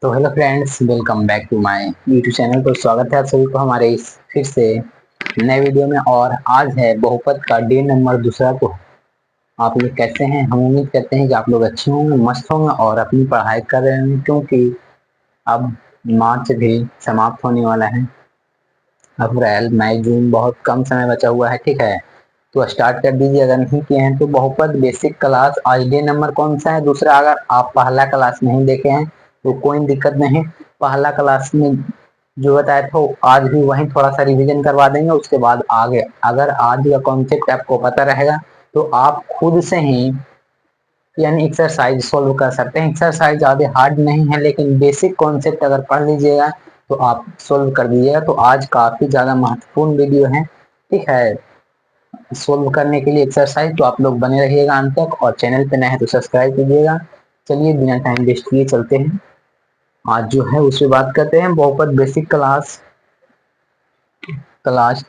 तो hello friends, welcome back to my YouTube channel. तो स्वागत है आप सभी को हमारे इस फिर से नए वीडियो में। और आज है बहुपद का डे नंबर दूसरा। तो आप लोग कैसे हैं? हम उम्मीद करते हैं कि आप लोग अच्छे होंगे, मस्त होंगे और अपनी पढ़ाई कर रहे होंगे, क्योंकि अब मार्च भी समाप्त होने वाला है। अप्रैल मई जून बहुत कम समय बचा हुआ है, ठीक है। तो स्टार्ट कर दीजिए अगर नहीं किए हैं तो। बहुपद बेसिक क्लास आज डे नंबर कौन सा है? दूसरा। अगर आप पहला क्लास नहीं देखे हैं तो कोई दिक्कत नहीं। पहला क्लास में जो बताया था आज भी वहीं थोड़ा सा रिवीजन करवा देंगे। उसके बाद आगे अगर आज का कॉन्सेप्ट आपको पता रहेगा तो आप खुद से ही यानी एक्सरसाइज सोल्व कर सकते हैं। एक्सरसाइज ज्यादा हार्ड नहीं है, लेकिन बेसिक कॉन्सेप्ट अगर पढ़ लीजिएगा तो आप सोल्व कर दीजिएगा। तो आज काफी ज्यादा महत्वपूर्ण वीडियो है, ठीक है, सोल्व करने के लिए एक्सरसाइज। तो आप लोग बने रहिएगा अंत तक, और चैनल पे नए हैं तो सब्सक्राइब कीजिएगा। चलिए बिना टाइम वेस्ट किए चलते हैं, आज जो है उस पर बात करते हैं। बहुपद basic class class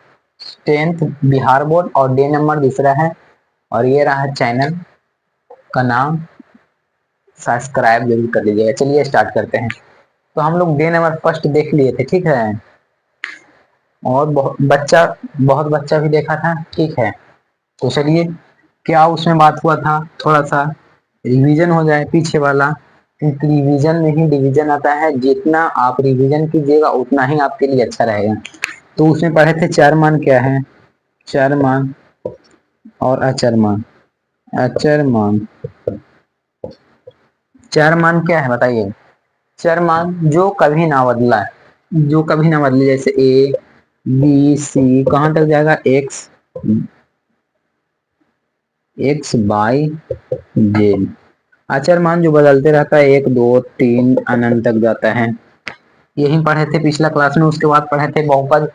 10th Bihar board और डे नंबर दूसरा है। और ये रहा चैनल का नाम, सब्सक्राइब जरूर कर लीजिएगा। चलिए स्टार्ट करते हैं। तो हम लोग डे नंबर फर्स्ट देख लिए थे, ठीक है, और बहुत बच्चा भी देखा था, ठीक है। तो चलिए, क्या उसमें बात हुआ था, थोड़ा सा रिवीजन हो जाए पीछे वाला, क्योंकि रिवीजन में ही डिवीजन आता है। जितना आप रिवीजन कीजिएगा उतना ही आपके लिए अच्छा रहेगा। तो उसमें पढ़े थे चार मान क्या है, चार मान और अचर मान। अचर मान, चार मान क्या है बताइए? चार मान जो कभी ना बदला, जो कभी ना बदले, जैसे ए बी सी कहाँ तक जाएगा, एक्स, एक्स बाई जेड। अचर मान जो बदलते रहता है, एक दो तीन अनंत तक जाता है। यही पढ़े थे पिछला क्लास में। उसके बाद पढ़े थे बहुपद।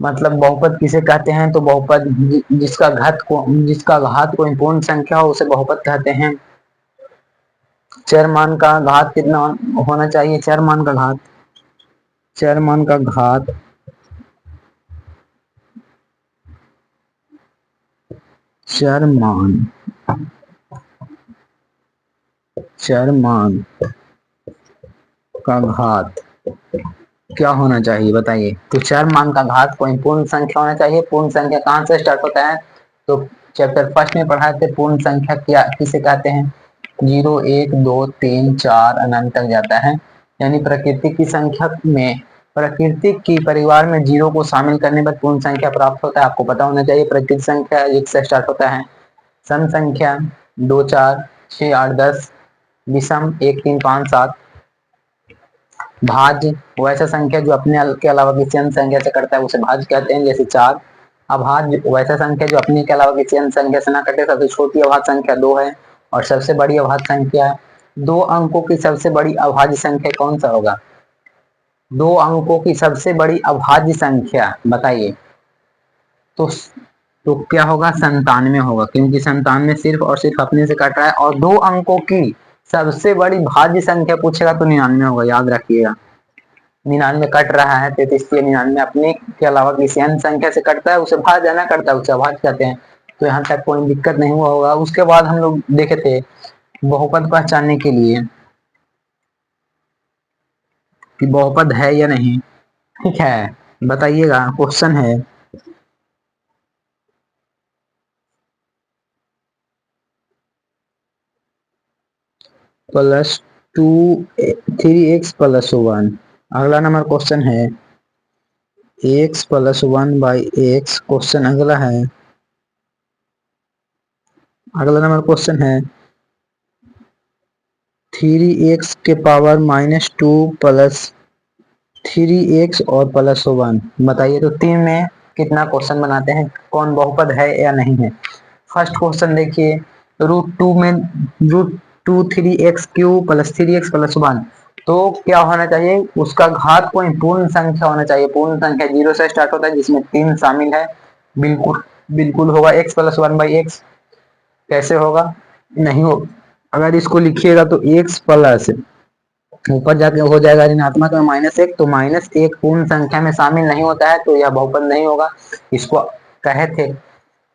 मतलब बहुपद किसे कहते हैं? तो बहुपद जिसका घात कोई पूर्ण संख्या हो उसे बहुपद कहते हैं। चर मान का घात कितना होना चाहिए? चर मान का घात, चर मान का घात चर मान, चर मान का घात क्या होना चाहिए बताइए? तो चर मान का घात कोई पूर्ण संख्या होना चाहिए। पूर्ण संख्या कहाँ से स्टार्ट होता है? तो चैप्टर फर्स्ट में पढ़ाए थे पूर्ण संख्या क्या किसे कहते हैं। जीरो एक दो तीन चार अनंत तक जाता है। यानी प्रकृति की संख्या में, प्रकृति की परिवार में जीरो को शामिल करने पर पूर्ण संख्या प्राप्त होता है। आपको पता होना चाहिए प्रकृति संख्या एक से स्टार्ट होता है। सम संख्या दो चार छह आठ दस, विषम एक तीन पाँच सात, भाज्य वैसा संख्या जो अपने के अलावा किसी अन्य संख्या से कटता है उसे भाज्य कहते हैं, जैसे चार। अभाज्य वैसा संख्या जो अपने के अलावा किसी अन्य संख्या से ना कटे। सबसे छोटी अभाज्य संख्या दो है, और सबसे बड़ी अभाज्य संख्या दो अंकों की सबसे बड़ी अभाज्य संख्या कौन सा होगा? दो अंकों की सबसे बड़ी अभाज्य संख्या बताइए? तो क्या होगा? 97 होगा, क्योंकि 97 सिर्फ और सिर्फ अपने से कट रहा है। और दो अंकों की सबसे बड़ी भाज्य संख्या पूछेगा तो 99 होगा, याद रखिएगा। 99 कट रहा है, 33 अपने के अलावा किसी अन्य संख्या से कटता है उसे भाज्य, ना कटता है उसे अभाज्य कहते हैं। तो यहाँ तक कोई दिक्कत नहीं हुआ होगा। उसके बाद हम लोग देखे थे बहुपद पहचानने के लिए कि बहुपद है या नहीं, ठीक है, बताइएगा। क्वेश्चन है plus two three x plus one. अगला नंबर क्वेश्चन है x plus one by x. Question अगला है, अगला नंबर क्वेश्चन है थ्री एक्स के power minus two plus three x और प्लस वन। बताइए तो तीन में कितना क्वेश्चन बनाते हैं, कौन बहुपद है या नहीं है? फर्स्ट क्वेश्चन देखिए, रूट टू में root two three x Q plus three x plus one. तो क्या होना चाहिए? उसका घात कोई पूर्ण संख्या होना चाहिए। पूर्ण संख्या जीरो से स्टार्ट होता है जिसमें तीन शामिल है। बिल्कुल बिल्कुल होगा x plus one by x. कैसे होगा? नहीं हो, अगर इसको लिखिएगा तो एक्स प्लस ऊपर जाके हो जाएगा ऋणात्मक में माइनस एक। तो माइनस एक पूर्ण संख्या में शामिल नहीं होता है, तो यह बहुपद नहीं होगा। इसको कहे थे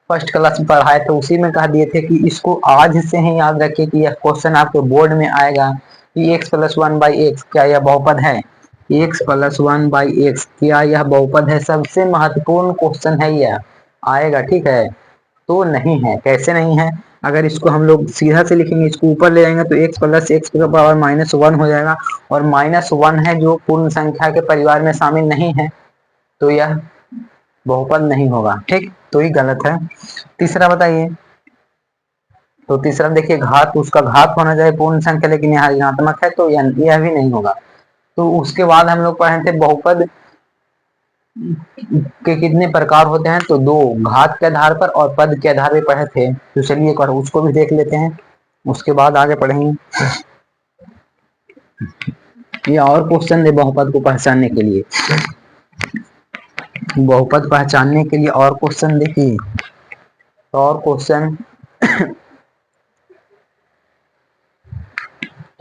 फर्स्ट क्लास में पढ़ाए, तो उसी में कह दिए थे कि इसको आज से ही याद रखिए कि यह क्वेश्चन आपके बोर्ड में आएगा। कि x plus one by x क्या यह बहुपद है? X plus one by x क्या यह बहुपद है? सबसे महत्वपूर्ण क्वेश्चन है यह, आएगा, ठीक है। तो नहीं है। कैसे नहीं है? अगर इसको हम लोग सीधा से लिखेंगे, इसको ऊपर ले जाएंगे तो एक्स प्लस एक्स का पावर माइनस वन हो जाएगा, और माइनस वन है जो पूर्ण संख्या के परिवार में शामिल नहीं है, तो यह बहुपद नहीं होगा, ठीक। तो ये गलत है। तीसरा बताइए। तो तीसरा देखिए, घात, उसका घात होना चाहिए पूर्ण संख्या, लेकिन यहाँ ऋणात्मक है, तो यह भी नहीं होगा। तो उसके बाद हम लोग पढ़े थे बहुपद के कितने प्रकार होते हैं, तो दो, घात के आधार पर और पद के आधार पर पढ़े थे। तो चलिए एक बार उसको भी देख लेते हैं, उसके बाद आगे पढ़ेंगे। ये और क्वेश्चन है बहुपद को पहचानने के लिए, बहुपद पहचानने के लिए और क्वेश्चन देखिए, और क्वेश्चन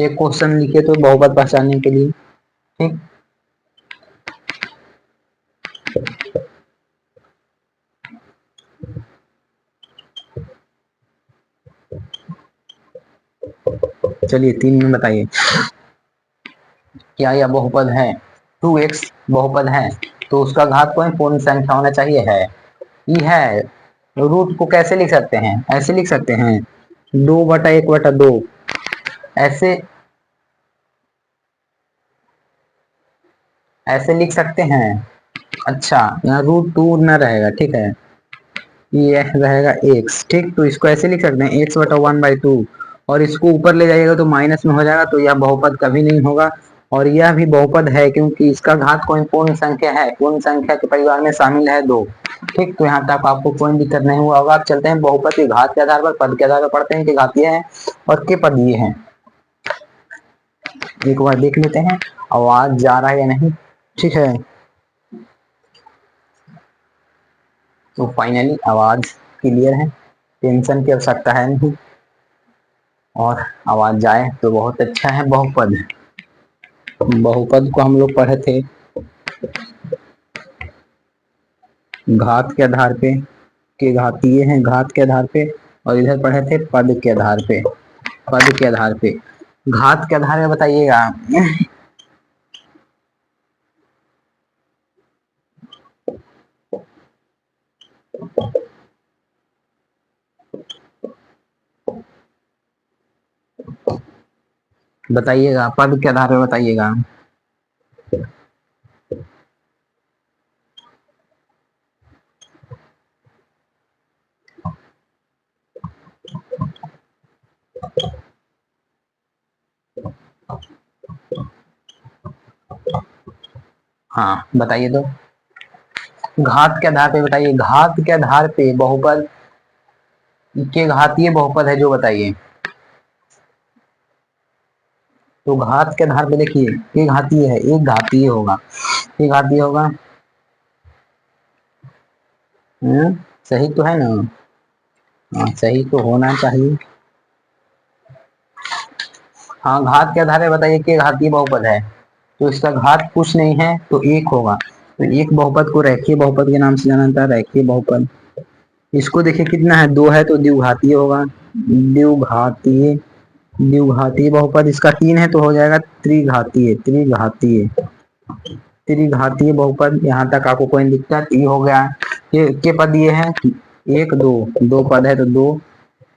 एक क्वेश्चन लिखे तो बहुपद पहचानने के लिए, ठीक। चलिए 3 में बताइए, क्या यह बहुपद है? 2x बहुपद है, तो उसका घात कोई पूर्ण संख्या होना चाहिए, है। ये है। रूट को कैसे लिख सकते हैं? ऐसे लिख सकते हैं, 2/1/2, ऐसे ऐसे लिख सकते हैं। अच्छा, यहाँ √2 न रहेगा, ठीक है, ये रहेगा x, ठीक। तो इसको ऐसे लिख सकते हैं, x/1/2, और इसको ऊपर ले जाइएगा तो माइनस में हो जाएगा, तो यह बहुपद कभी नहीं होगा। और यह भी बहुपद है क्योंकि इसका घात कोई पूर्ण संख्या है, पूर्ण संख्या के परिवार में शामिल है 2, ठीक। तो यहाँ तक आपको कोई दिक्कत नहीं हुआ होगा। आप चलते हैं बहुपद के घात के आधार पर, पद के आधार पर पढ़ते हैं कि घातीय है और के पदीय है। एक बार देख लेते हैं आवाज जा रहा है या नहीं, ठीक है। तो फाइनली आवाज क्लियर है, टेंशन की आवश्यकता है नहीं, और आवाज जाए तो बहुत अच्छा है। बहुपद, बहुपद को हम लोग पढ़े थे घात के आधार पे, के घातीय हैं घात के आधार पे, और इधर पढ़े थे पद के आधार पे, पद के आधार पे। घात के आधार में बताइएगा, बताइएगा पद के आधार पे बताइएगा। हाँ बताइए तो, घात के आधार पे बताइए, घात के आधार पे बहुपद के घातीय बहुपद है जो बताइए। तो घात के आधार पे देखिए, एक घातीय है, एक घातीय होगा, एक घातीय होगा। सही तो है ना? हाँ सही तो होना चाहिए। हाँ, घात के आधार पे बताइए कि घातीय बहुपद है, तो इसका घात कुछ नहीं है तो एक होगा। तो एक बहुपद को रेखीय बहुपद के नाम से जाना जाता है, रेखीय बहुपद। इसको देखिए कितना है, 2 है तो द्विघातीय होगा, द्विघातीय, द्विघातीय बहुपद। इसका 3 है तो हो जाएगा त्रिघातीय, त्रिघातीय, त्रिघातीय बहुपद। यहाँ तक आपको कोई दिक्कत? ये हो गया। ये के पद ये है, एक दो, दो पद है तो दो,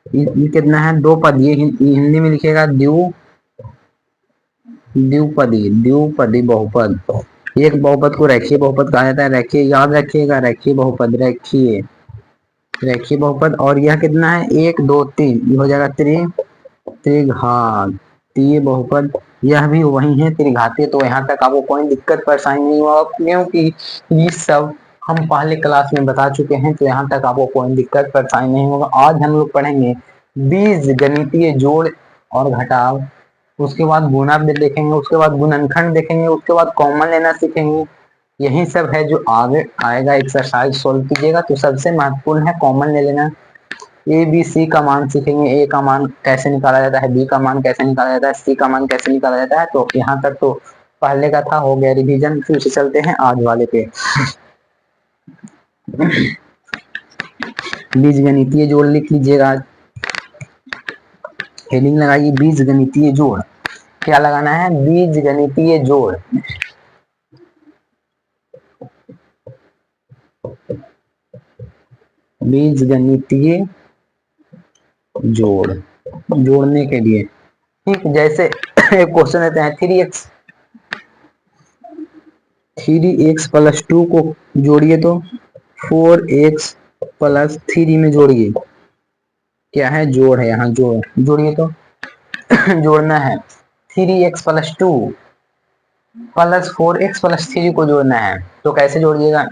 ये कितना है, दो पद। ये हिंदी में लिखेगा द्विपदी, द्विपदी बहुपद। एक बहुपद को रेखीय बहुपद कहा जाता है, रेखीय याद रखिएगा, रेखीय बहुपद, रेखीय, रेखीय बहुपद। और यह कितना है, 1 2 3, ये हो जाएगा त्रिघातीय बहुपद। यह भी वही है, त्रिघातीय। तो यहाँ तक आपको कोई दिक्कत परेशानी नहीं हुआ, क्योंकि ये सब हम पहले क्लास में बता चुके हैं, तो यहाँ तक आपको कोई दिक्कत परेशानी नहीं होगा। आज हम लोग पढ़ेंगे बीज गणितीय जोड़ और घटाव, उसके बाद गुणा भी देखेंगे, उसके बाद गुणनखंड देखेंगे, उसके बाद कॉमन लेना सीखेंगे। यही सब है जो आगे आएगा। एक्सरसाइज सोल्व कीजिएगा तो सबसे महत्वपूर्ण है कॉमन ले लेना। ए बी सी का मान सीखेंगे, ए का मान कैसे निकाला जाता है, बी का मान कैसे निकाला जाता है, सी का मान कैसे निकाला जाता है। तो यहाँ तक तो पहले का था, हो गया रिवीजन। फिर से चलते हैं आज वाले पे। बीज गणितीय जोड़ लिख लीजिएगा, हेडिंग लगाइए बीज गणितीय जोड़। क्या लगाना है? बीज गणितीय जोड़। बीज गणितीय जोड़, जोड़ने के लिए। ठीक, जैसे एक क्वेश्चन देते हैं 3x प्लस 2 को जोड़िए तो 4x प्लस 3 में जोड़िए। क्या है? जोड़ है, यहाँ जोड़, जोड़िए तो जोड़ना है 3x plus 2 plus 4x plus 3 को जोड़ना है। तो कैसे जोड़िएगा?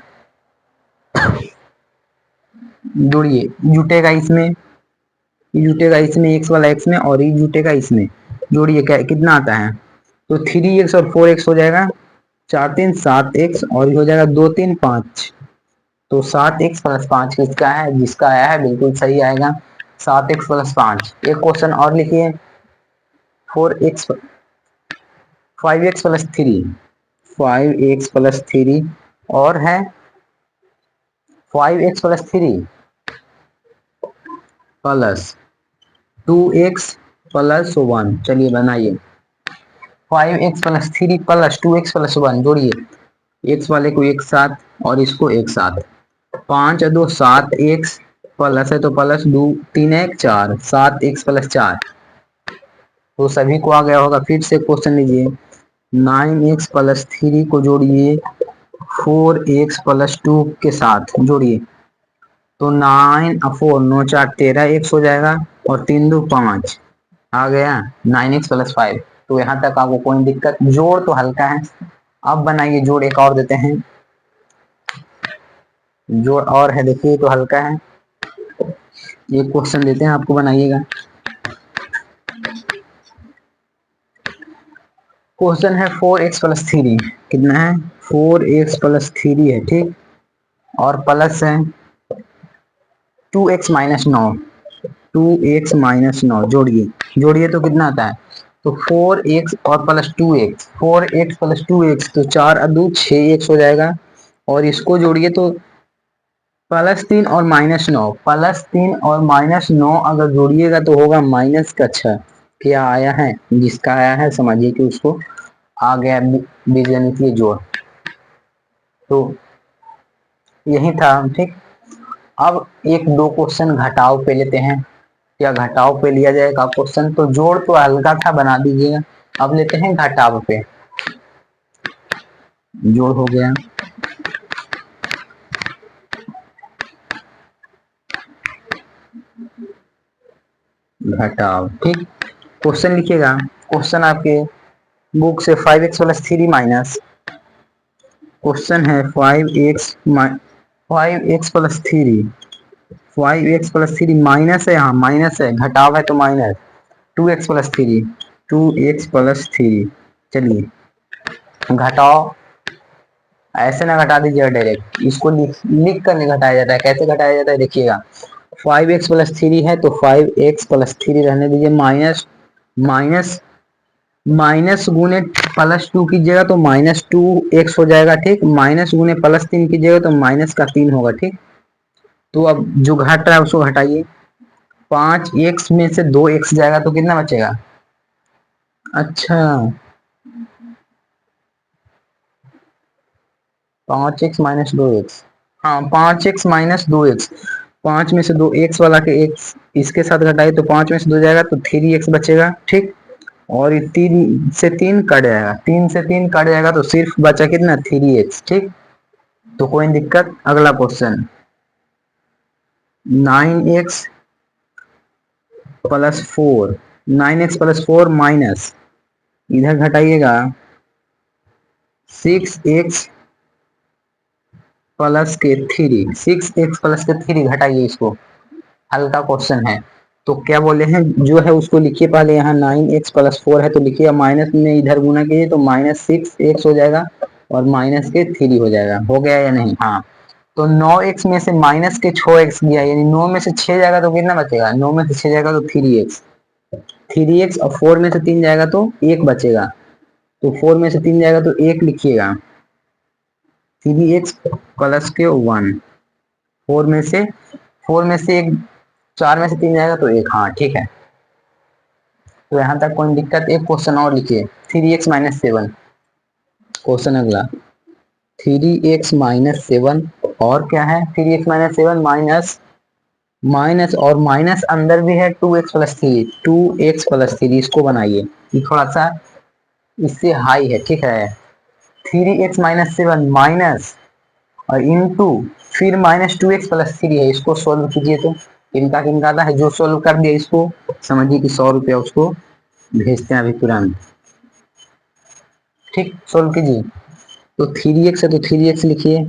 जोड़िए, जुटेगा इसमें, जुटेगा इसमें x वाला x में, और ये जुटेगा इसमें। जोड़िए, क्या कितना आता है? तो 3x और 4x हो जाएगा 4 3 7x, और ये हो जाएगा 2 3 5। तो 7x प्लस 5 किसका है? जिसका आया है बिल्कुल सही आएगा 7x प्लस 5। एक क्वेश्चन और लिखिए 4x 5x plus 3, 5x plus 3, और है 5x plus 3 plus 2x plus 1। चलिए बनाइए 5x plus 3 plus 2x plus 1। जोड़िए, x वाले को एक साथ और इसको एक साथ। 5 2 7 x प्लस है तो प्लस 2 3 1 4, 7x प्लस 4। तो सभी को आ गया होगा। फिर से क्वेश्चन लीजिए 9x प्लस 3 को जोड़िए 4x प्लस 2 के साथ। जोड़िए तो 9 4 9 4 13 x हो जाएगा, और 3 2 5 आ गया 9x प्लस 5। तो यहाँ तक आपको कोई दिक्कत? जोड़ तो हल्का है। अब बनाइए जोड़, एक और देते हैं जोड़ और है, देखिए तो हल्का है। ये क्वेश्चन देते हैं आपको, बनाइएगा। क्वेश्चन है 4x प्लस 3। कितना है? 4x प्लस 3 है, ठीक, और प्लस है 2x माइनस 9, 2x माइनस 9। जोड़िए, जोड़िए तो कितना आता है? तो 4x और plus 2x, 4x plus 2x, तो 4 2 6x हो जाएगा। और इसको जोड़िए तो +3 और -9, +3 और -9 अगर जोड़िएगा तो होगा -6। क्या आया है? जिसका आया है समझिए कि उसको आ गया बीजगणितीय जोड़। तो यही था, ठीक। अब एक दो क्वेश्चन घटाव पे लेते हैं। क्या घटाव पे लिया जाएगा क्वेश्चन? तो जोड़ तो हल्का था, बना दीजिएगा। अब लेते हैं घटाव पे। जोड़ हो गया, घटाव, ठीक। क्वेश्चन लिखिएगा। क्वेश्चन आपके बुक से 5x प्लस 3 माइनस, क्वेश्चन है 5x plus 3, 5x plus 3 minus है, यहाँ माइनस है, घटाव है तो minus 2x plus 3, 2x plus 3। चलिए घटाओ, ऐसे ना घटा दीजिएगा डायरेक्ट, इसको लिख कर नहीं घटाया जाता है। कैसे घटाया जाता है देखिएगा। 5x प्लस 3 है तो 5x प्लस 3 रहने दीजिए, माइनस माइनस माइनस गुने प्लस 2 कीजिएगा तो -2x हो जाएगा, ठीक। माइनस गुने +3 कीजिएगा तो -3 होगा, ठीक। तो अब जो घट रहा है उसको घटाइए। 5x में से 2x जाएगा तो कितना बचेगा? अच्छा, 5x माइनस 2x, हाँ 5x माइनस 2x। 5 में से 2x वाला के x इसके साथ घटाइए तो 5 में से 2 जाएगा तो 3x बचेगा, ठीक। और ये 3 से 3 कट जाएगा, 3 से 3 कट जाएगा तो सिर्फ बचा कितना? 3x, ठीक। तो कोई दिक्कत? अगला question 9x plus 4, 9x plus 4 minus, इधर घटाइएगा 6x प्लस के 3, 6x प्लस के 3 घटाइए इसको। हल्का क्वेश्चन है। तो क्या बोले हैं, जो है उसको लिखिए पहले। यहाँ 9x प्लस 4 है तो लिखिए, माइनस में इधर गुना कीजिए तो -6x हो जाएगा, और माइनस के 3 हो जाएगा। हो गया या नहीं? हाँ। तो 9x में से माइनस के 6x गया, यानी 9 में से 6 जाएगा तो कितना बचेगा? 9 में से 6 जाएगा तो 3x, 3x, और 4 में से 3 जाएगा तो 1 बचेगा। तो 4 में से 3 जाएगा तो 1 लिखिएगा, 3x प्लस के 1। 4 में से 4 में से 1, 4 में से 3 जाएगा तो 1, हाँ ठीक है। तो यहाँ तक कोई दिक्कत? एक क्वेश्चन और लिखिए, 3x-7। क्वेश्चन अगला, 3x-7 और क्या है? 3x-7 माइनस माइनस और माइनस अंदर भी है 2x+3, 2x+3 इसको बनाइए। ये थोड़ा सा इससे हाई है, ठीक है। 3x-7 माइनस और इंटू फिर -2x+3 है, इसको सोल्व कीजिए। तो किनका किनका आता है? जो सोल्व कर दिया इसको समझिए कि 100 रुपया उसको भेजते हैं अभी तुरंत। ठीक, सोल्व कीजिए। तो 3x है तो 3x लिखिए,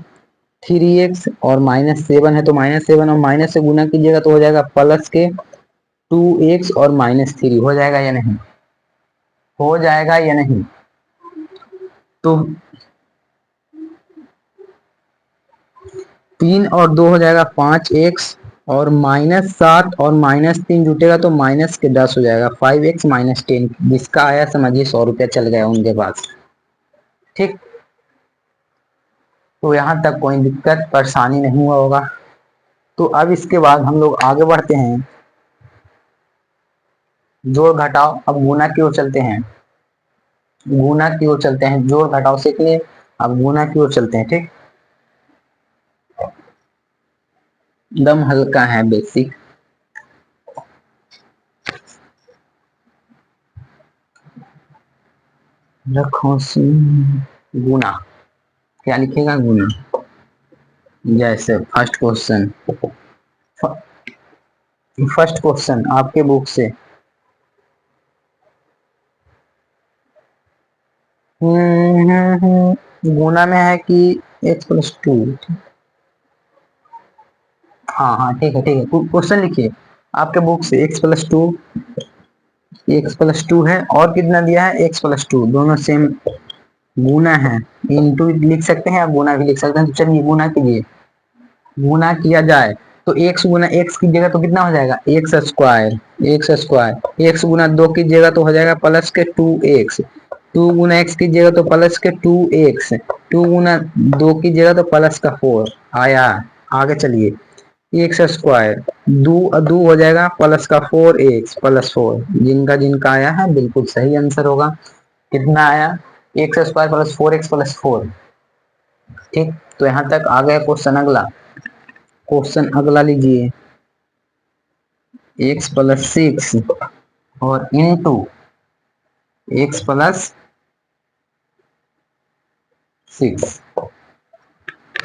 3x और -7 है तो -7 और माइनस से गुना कीजिएगा तो हो जाएगा प्लस के 2x और -3। हो जाएगा या नहीं? हो जाएगा या नहीं? तो 3 और 2 हो जाएगा 5x और -7 और -3 जुटेगा तो -10 हो जाएगा, 5x-10। जिसका आया समझिए 100 रुपया चल गया उनके पास। ठीक, तो यहाँ तक कोई दिक्कत परेशानी नहीं हुआ होगा। तो अब इसके बाद हम लोग आगे बढ़ते हैं, जोड़ घटाव। अब गुना की ओर चलते हैं, गुना की ओर चलते हैं। जोड़ घटाव सीख लिए, अब गुना की ओर चलते हैं। ठीक, एकदम हल्का है, बेसिक। रखो गुना, क्या लिखेगा? गुना। जैसे फर्स्ट क्वेश्चन, फर्स्ट क्वेश्चन आपके बुक से, गुना में है कि x+2। हाँ हाँ, ठीक है ठीक है। क्वेश्चन लिखिए आपके बुक से, x+2 है और कितना दिया है? x+2, दोनों सेम गुना है। इंटू लिख सकते हैं, आप गुना भी लिख सकते हैं। तो चलिए गुना कीजिए। गुना किया जाए तो x गुना x कीजिएगा तो कितना हो जाएगा? x² x गुना 2 कीजिएगा तो हो जाएगा प्लस के 2x, 2 गुना x कीजिएगा तो प्लस के 2x, 2 गुना 2 कीजिएगा तो प्लस का 4 आया। आगे चलिए, x², दो दो हो जाएगा प्लस का 4x प्लस 4। जिनका जिनका आया है बिल्कुल सही आंसर होगा। कितना आया? x² plus 4x plus 4। ठीक, तो यहाँ तक आ गया। क्वेश्चन अगला, क्वेश्चन अगला लीजिए, x+6 और इंटू x+6,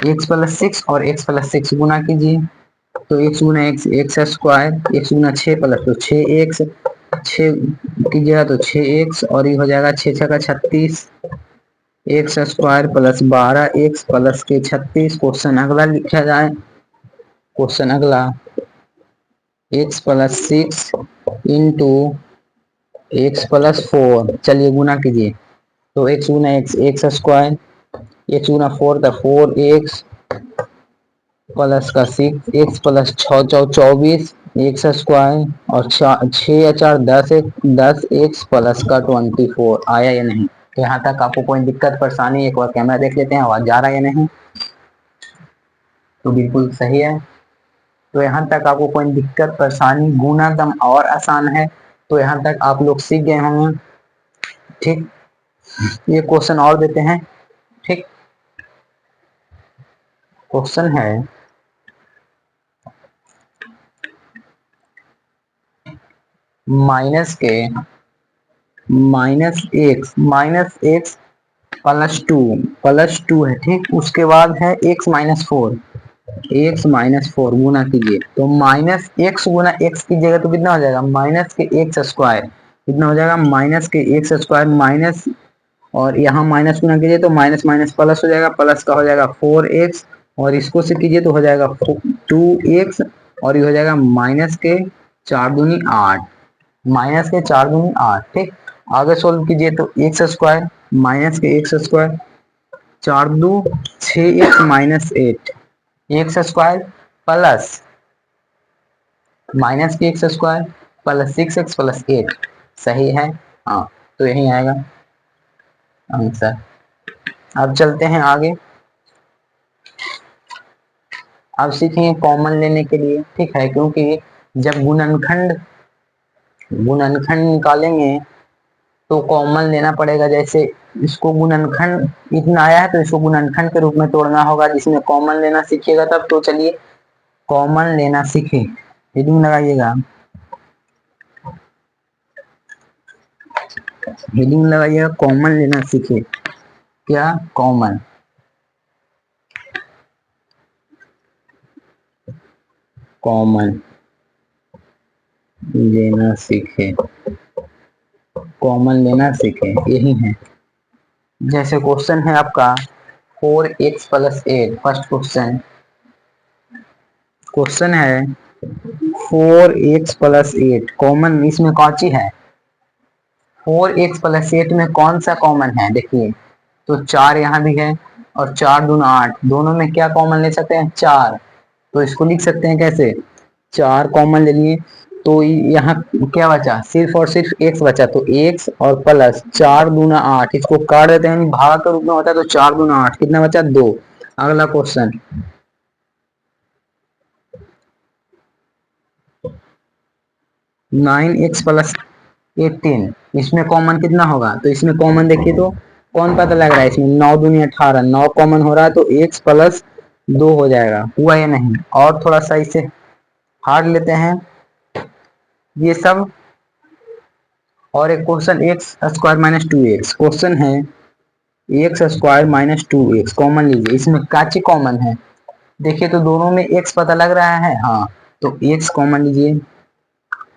x+6 और x+6 गुना कीजिए। तो x गुना x² x गुना 6 प्लस तो 6x, 6 कीजिएगा तो 6x और ये हो जाएगा 6 6 का 36, x² प्लस 12x प्लस के 36। क्वेश्चन अगला लिखा जाए, क्वेश्चन अगला, x+6 इंटू x+4। चलिए गुना कीजिए। तो x गुना x² x गुना 4 था 4x प्लस का 6x प्लस 6 24 और 6 4 10x प्लस का 24। आया या नहीं? तो यहाँ तक आपको कोई दिक्कत परेशानी? एक बार कैमरा देख लेते हैं, आवाज जा रहा है या नहीं? तो बिल्कुल सही है। तो यहाँ तक आपको कोई दिक्कत परेशानी? गुना दम और आसान है, तो यहाँ तक आप लोग सीख गए होंगे। ठीक, ये क्वेश्चन और देते हैं। ठीक, क्वेश्चन है, माइनस के -x +2 है। ठीक, उसके बाद है x-4 गुना कीजिए। तो -x गुना x कीजिएगा तो कितना हो जाएगा? माइनस के x²। कितना हो जाएगा? माइनस के x² माइनस और यहाँ माइनस गुना कीजिए तो माइनस माइनस प्लस हो जाएगा, प्लस का हो जाएगा 4x और इसको से कीजिए तो हो जाएगा 2x और ये हो जाएगा माइनस के 4 दूनी 8, माइनस के 4 दूनी 8। ठीक, आगे सोल्व कीजिए तो x² माइनस के x², 4 2 6x -8, x² plus minus के x² प्लस 6x प्लस 8। सही है, हाँ। तो यही आएगा आंसर। अब चलते हैं आगे, अब सीखेंगे कॉमन लेने के लिए। ठीक है, क्योंकि जब गुणनखंड गुणनखंड निकालेंगे तो कॉमन लेना पड़ेगा। जैसे इसको गुणनखंड इतना आया है तो इसको गुणनखंड के रूप में तोड़ना होगा, जिसमें कॉमन लेना सीखिएगा तब। तो चलिए कॉमन लेना सीखे, हेडिंग लगाइएगा, हेडिंग लगाइएगा कॉमन लेना सीखे। क्या? कॉमन, कॉमन लेना सीखे, कॉमन लेना सीखे, यही है। जैसे क्वेश्चन है आपका 4x+8, फर्स्ट क्वेश्चन, क्वेश्चन है 4x+8 कॉमन, इसमें कौन सी है? 4x+8 में कौन सा कॉमन है? देखिए तो 4 यहाँ भी है और 4 दूना 8, दोनों में क्या कॉमन ले सकते हैं? 4। तो इसको लिख सकते हैं कैसे? 4 कॉमन ले लिए तो यहाँ क्या बचा? सिर्फ और सिर्फ x बचा, तो x और प्लस 4 दूना 8, इसको काट देते हैं, भाग के रूप में होता है, तो 4 दूना 8 कितना बचा? 2। अगला क्वेश्चन 9x+18, इसमें कॉमन कितना होगा? तो इसमें कॉमन देखिए तो कौन पता लग रहा है? इसमें 9 दूनी 18, 9 कॉमन हो रहा है तो x+2 हो जाएगा। हुआ या नहीं? और थोड़ा सा इसे हार्ड लेते हैं ये सब। और एक क्वेश्चन x² - 2x, क्वेश्चन है x² - 2x कॉमन लीजिए। इसमें काची कॉमन है? देखिए तो दोनों में x पता लग रहा है, हाँ, तो x कॉमन लीजिए,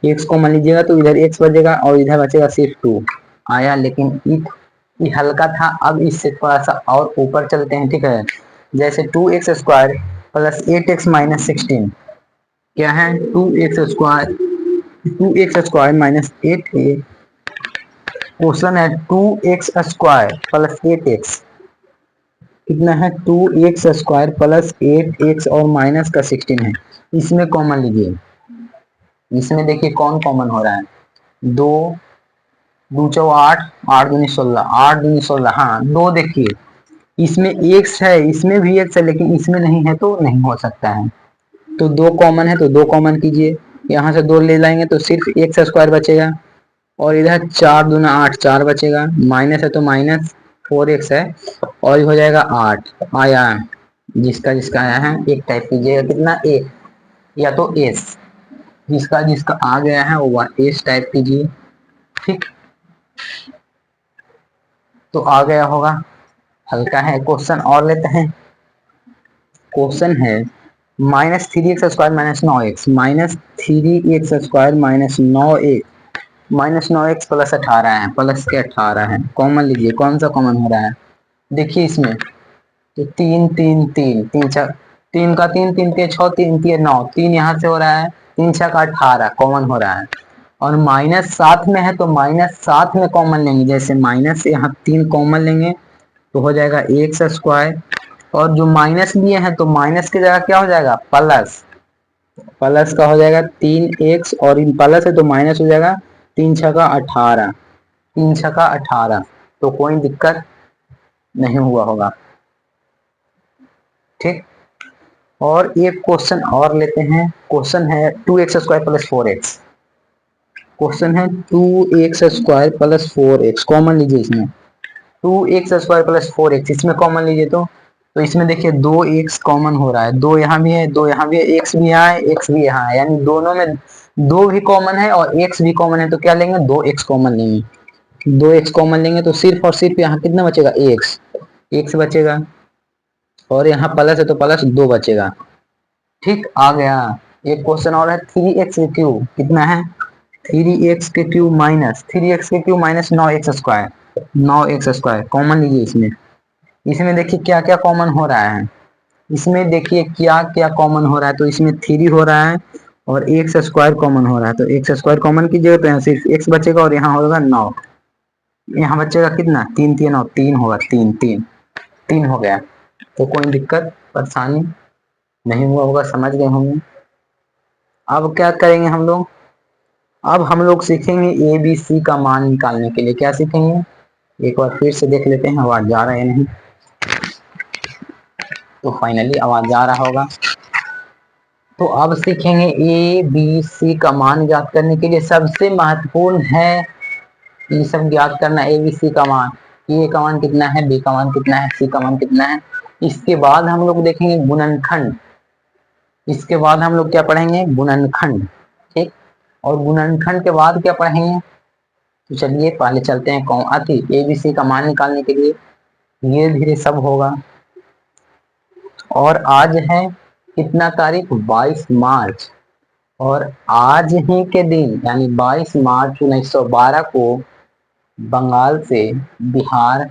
x कॉमन लीजिएगा तो इधर x बचेगा और इधर बचेगा सिर्फ 2 आया। लेकिन ये हल्का था, अब इससे थोड़ा सा और ऊपर चलते हैं, ठीक है। जैसे 2x² + 8x - 16, क्या है? 2x² - 8a, क्वेश्चन है 2x² + 8x, कितना है? 2x² + 8x और माइनस का 16 है, इसमें कॉमन लीजिए। इसमें देखिए कौन कॉमन हो रहा है? 2 2 चौ 8, 8 दूनी 16, 8 दूनी 16, हाँ 2। देखिए इसमें x है, इसमें भी x है, लेकिन इसमें नहीं है तो नहीं हो सकता है। तो 2 कॉमन है तो 2 कॉमन कीजिए, यहाँ से 2 ले जाएंगे तो सिर्फ x² बचेगा और इधर 4 दूना 8, 4 बचेगा, माइनस है तो -4x है और हो जाएगा 8 आया। जिसका जिसका आया है एक टाइप कीजिएगा, कितना? a या तो s, जिसका जिसका आ गया है वो s टाइप कीजिए, ठीक। तो आ गया होगा, हल्का है। क्वेश्चन और लेते हैं, क्वेश्चन है -3x² - 9x, -3x² - 9x +18 है, प्लस के 18 है, कॉमन लीजिए, कौन सा कॉमन हो रहा है? देखिए इसमें तो 3 3 3 3 छः, 3 का 3 3 के 6, 3 के 9, 3 यहाँ से हो रहा है, 3 6 का 18 कॉमन हो रहा है। और -7 में है तो -7 में कॉमन लेंगे, जैसे माइनस यहाँ 3 कॉमन लेंगे तो हो जाएगा x², और जो माइनस लिए हैं तो माइनस की जगह क्या हो जाएगा? प्लस, प्लस का हो जाएगा 3x और इन प्लस है तो माइनस हो जाएगा, 3 6 का 18, 3 6 का 18, तो कोई दिक्कत नहीं हुआ होगा, ठीक। और एक क्वेश्चन और लेते हैं, क्वेश्चन है 2x² + 4x, क्वेश्चन है 2x² + 4x कॉमन लीजिए। इसमें 2x² + 4x, इसमें कॉमन लीजिए तो इसमें देखिए 2x कॉमन हो रहा है, 2 यहाँ भी है, 2 यहाँ भी है, x भी यहाँ है, x भी यहाँ है, यानी दोनों में 2 भी कॉमन है और x भी कॉमन है, तो क्या लेंगे? 2x कॉमन लेंगे। 2x कॉमन लेंगे तो सिर्फ और सिर्फ यहाँ कितना बचेगा? x बचेगा, और यहाँ प्लस है तो प्लस 2 बचेगा, ठीक। आ गया। एक क्वेश्चन और है 3x³ कितना है? 3x³ - 9x², 9x² कॉमन लीजिए। इसमें इसमें देखिए क्या क्या कॉमन हो रहा है, इसमें देखिए क्या क्या कॉमन हो रहा है, तो इसमें 3 हो रहा है और x² कॉमन हो रहा है, तो x² कॉमन कीजिएगा तो यहाँ सिर्फ x बचेगा और यहाँ होगा 9, यहाँ बचेगा कितना? 3 3 9, 3 होगा, 3 3 3 हो गया। तो कोई दिक्कत परेशानी नहीं हुआ होगा, समझ गए होंगे। अब क्या करेंगे हम लोग? अब हम लोग सीखेंगे ABC का मान निकालने के लिए, क्या सीखेंगे? एक बार फिर से देख लेते हैं आवाज जा रहा है या नहीं। तो फाइनली आवाज जा रहा होगा। तो अब सीखेंगे ए बी सी का मान ज्ञात करने के लिए सबसे महत्वपूर्ण है ये सब ज्ञात करना। ए बी सी का मान, ए का मान कितना है, बी का मान कितना है, सी का मान कितना है। इसके बाद हम लोग देखेंगे गुणनखंड। इसके बाद हम लोग क्या पढ़ेंगे, गुणनखंड। ठीक, और गुणनखंड के बाद क्या पढ़ेंगे, तो चलिए पहले चलते हैं कौन आती ए बी सी का मान निकालने के लिए। धीरे धीरे सब होगा। और आज है कितना तारीख, 22 मार्च। और आज ही के दिन यानी 22 मार्च 1912 को बंगाल से बिहार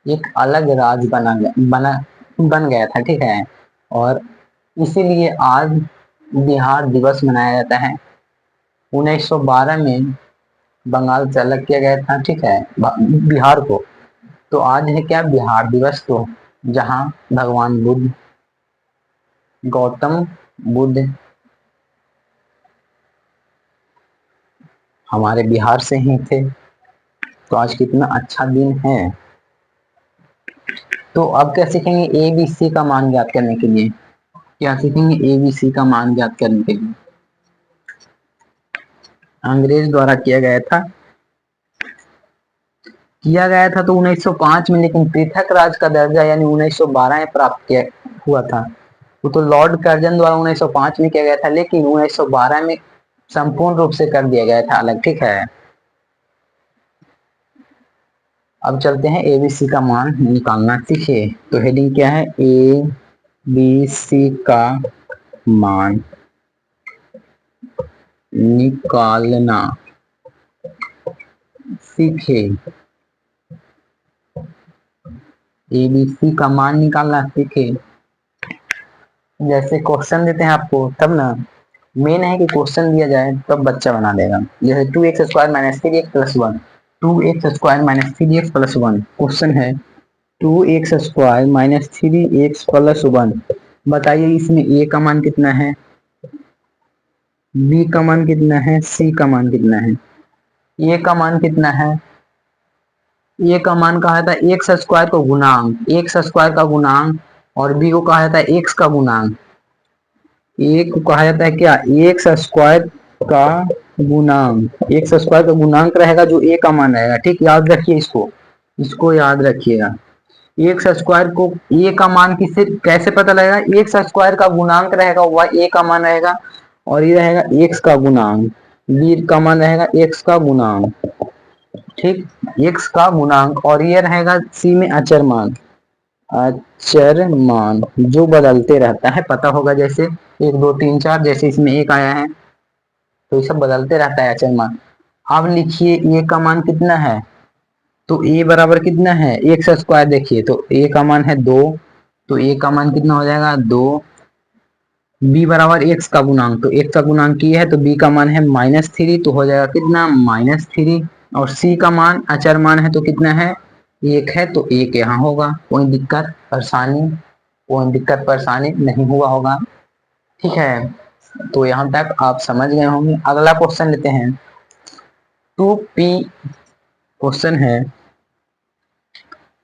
एक अलग राज्य बन गया था। ठीक है, और इसीलिए आज बिहार दिवस मनाया जाता है। 1912 में बंगाल से अलग किया गया था, ठीक है, बिहार को। तो आज है क्या, बिहार दिवस। तो जहाँ भगवान बुद्ध, गौतम बुद्ध हमारे बिहार से ही थे। तो आज कितना अच्छा दिन है। तो अब क्या सीखेंगे, ए बी सी का मान ज्ञात करने के लिए। क्या सीखेंगे, ए बी सी का मान ज्ञात करने के लिए। अंग्रेज द्वारा किया गया था तो 1905 में, लेकिन पृथक राज्य का दर्जा यानी 1912 में प्राप्त किया हुआ था। वो तो लॉर्ड कर्जन द्वारा 1905 में किया गया था, लेकिन 1912 में संपूर्ण रूप से कर दिया गया था अलग। ठीक है, अब चलते हैं एबीसी का मान निकालना सीखे। तो हेडिंग क्या है, ए बी सी का मान निकालना सीखे। एबीसी का मान निकालना सीखे। जैसे क्वेश्चन देते हैं आपको तब ना, मेन है कि क्वेश्चन दिया जाए तब बच्चा बना देगा। जैसे 2x² - 3x + 1, 2x² - 3x + 1 question है। 2x² - 3x + 1, बताइए इसमें ए का मान कितना है, बी का मान कितना है, सी का मान कितना है। ए का मान कितना है, ए का मान कहा था x² का गुणांक, x² का गुणांक, और बी को कहा जाता है x का गुणांक। ए को कहा जाता है क्या, x² का गुणांक। x² का गुणांक रहेगा जो ए का मान रहेगा। ठीक, याद रखिए इसको, इसको याद रखिएगा। x² को ए का मान किससे कैसे पता लगेगा, x² का गुणांक रहेगा वह ए का मान रहेगा, और ये रहेगा x का गुणांक, बी का मान रहेगा x का गुणांक। ठीक, x का गुणांक, और ये रहेगा सी में अचर मान। अचर मान जो बदलते रहता है, पता होगा जैसे 1 2 3 4, जैसे इसमें 1 आया है तो ये सब बदलते रहता है अचर मान। अब लिखिए ए का मान कितना है, तो ए बराबर कितना है x²। देखिए तो ए का मान है 2, तो ए का मान कितना हो जाएगा 2। बी बराबर x का गुणांक, तो x का गुणांक ये है, तो बी का मान है -3, तो हो जाएगा कितना -3। और सी का मान अचर मान है तो कितना है 1 है, तो 1 यहाँ होगा। कोई दिक्कत परेशानी नहीं हुआ होगा। ठीक है, तो यहाँ तक आप समझ गए होंगे। अगला क्वेश्चन लेते हैं। 2p क्वेश्चन है,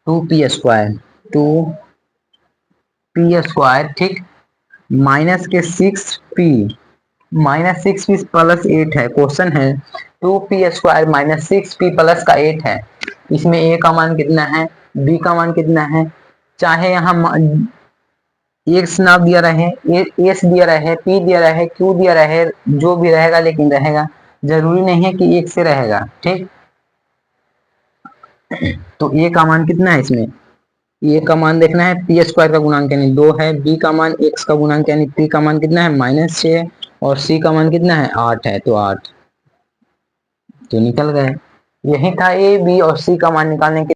2p², 2p², ठीक, -6p +8 है। क्वेश्चन है 2p² - 6p + का 8 है। इसमें ए का मान कितना है, बी का मान कितना है। चाहे यहाँ एक्स ना दिया रहे, एस दिया रहे, पी दिया रहे, क्यू दिया रहे, जो भी रहेगा लेकिन रहेगा, जरूरी नहीं है कि एक से रहेगा। ठीक, तो ए का मान कितना है इसमें, ए का मान देखना है p² का गुणांक यानी 2 है, बी का मान x का गुणांक यानी p का मान कितना है -6, और सी का मान कितना है 8 है, तो 8 तो निकल गए। यही था ए बी और सी का मान निकालने के